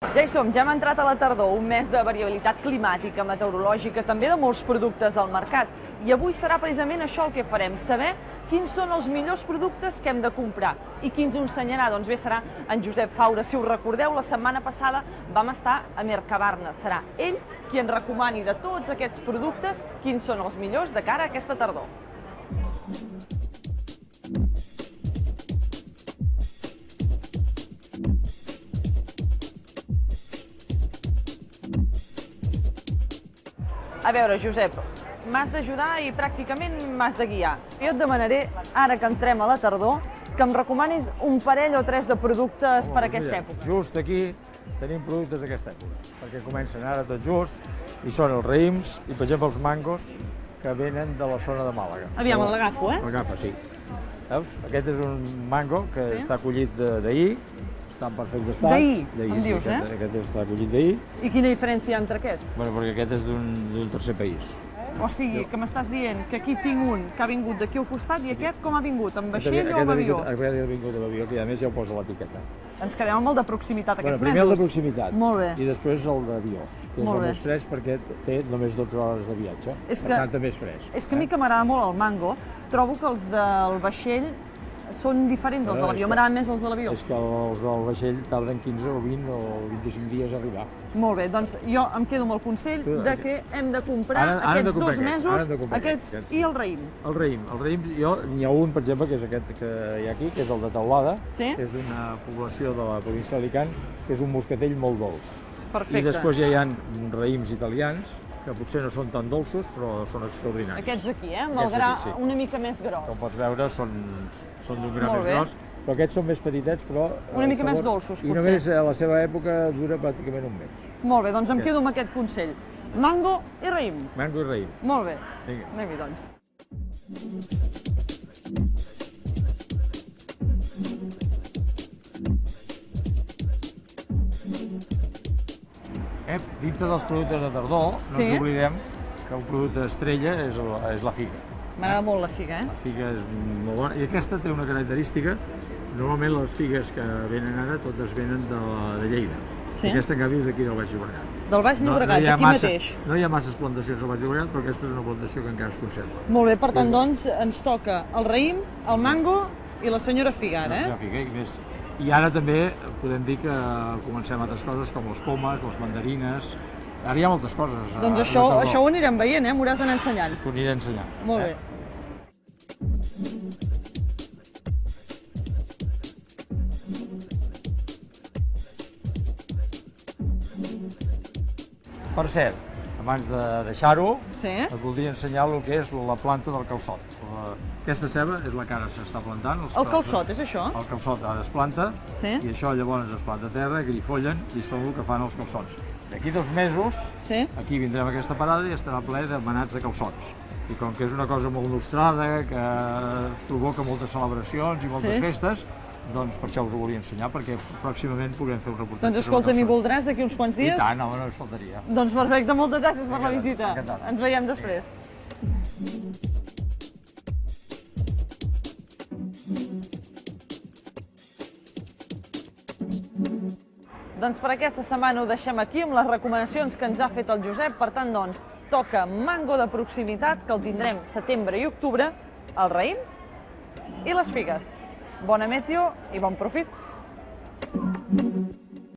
Ja hi som, ja hem entrat a la tardor, un mes de variabilitat climàtica, meteorològica, també de molts productes al mercat. I avui serà precisament això el que farem, saber quins són els millors productes que hem de comprar i qui ens ho ensenyarà. Doncs bé, serà en Josep Faura. Si us recordeu, la setmana passada vam estar a Mercabarna. Serà ell qui ens recomani de tots aquests productes quins són els millors de cara a aquesta tardor. A veure, Josep, m'has d'ajudar i pràcticament m'has de guiar. Jo et demanaré, ara que entrem a la tardor, que em recomanis un parell o tres de productes per aquesta època. Just aquí tenim productes d'aquesta època, perquè comencen ara tot just, i són els raïms i, per exemple, els mangos que venen de la zona de Màlaga. Aviam, l'agafa, L'agafa, sí. Veus? Aquest és un mango que està collit d'ahir, està en perfecte estat. D'ahir, em dius, sí, aquest està collit d'ahir. I quina diferència hi ha entre aquests? Bueno, perquè aquest és d'un tercer país. O sigui, que m'estàs dient que aquí tinc un que ha vingut d'aquí al costat i aquest com ha vingut, amb vaixell o amb avió? Aquest ha vingut amb avió, que a més ja ho posa l'etiqueta. Ens quedem amb el de proximitat aquests mesos. Primer el de proximitat. Molt bé. I després el d'avió, que és el més fresc perquè té només 12 hores de viatge. Per tant, també és fresc. És que a mi que m'agrada molt el mango, trobo que els del vaixell són diferents dels de l'avió, m'agraden més els de l'avió. És que els del vaixell tarden 15 o 20 o 25 dies a arribar. Molt bé, doncs jo em quedo amb el consell de que hem de comprar aquests 2 mesos, aquests i el raïm. El raïm, n'hi ha un, per exemple, que és aquest que hi ha aquí, que és el de Teulada, que és d'una població de la província d'Alicant, que és un moscatell molt dolç. Perfecte. I després ja hi ha raïms italians, que potser no són tan dolços, però són extraordinaris. Aquests d'aquí, amb el gra una mica més gros. Com pots veure, són d'un gra més gros, però aquests són més petitets, però... Una mica més dolços, potser. I només a la seva època dura pràcticament un mes. Molt bé, doncs em quedo amb aquest consell. Mango i raïm. Mango i raïm. Molt bé. Vinga. Anem-hi, doncs. Dintre dels productes de tardor, no ens oblidem que un producte estrella és la figa. M'agrada molt la figa, La figa és molt bona, i aquesta té una característica. Normalment les figues que venen ara totes venen de Lleida. Aquesta, en canvi, és d'aquí del Baix Llobregat. Del Baix Llobregat, d'aquí mateix. No hi ha masses plantacions al Baix Llobregat, però aquesta és una plantació que encara es conserva. Molt bé, per tant, doncs, ens toca el raïm, el mango i la senyora figa, La senyora figa, i més. I ara també podem dir que comencem altres coses com les pomes, les mandarines. Ara hi ha moltes coses. Doncs això ho anirem veient, m'ho hauràs d'anar ensenyant. T'ho aniré ensenyant. Molt bé. Per cert, abans de deixar-ho, et voldria ensenyar el que és la planta del calçot. Aquesta ceba és la que ara s'està plantant. El calçot, és això? El calçot ara es planta i això llavors es planta a terra, grifollen i són el que fan els calçots. D'aquí 2 mesos, aquí vindrem a aquesta parada i estarà ple de manats de calçots. I com que és una cosa molt nostrada, que provoca moltes celebracions i moltes festes, doncs per això us ho volia ensenyar, perquè pròximament puguem fer un reportatge. Doncs escolta, m'hi voldràs d'aquí uns quants dies? I tant, home, no ens faltaria. Doncs perfecte, moltes gràcies per la visita. Ens veiem després. Doncs per aquesta setmana ho deixem aquí amb les recomanacions que ens ha fet el Josep. Per tant, doncs, toca mango de proximitat, que el tindrem setembre i octubre, el raïm i les figues. Bona meteo i bon profit!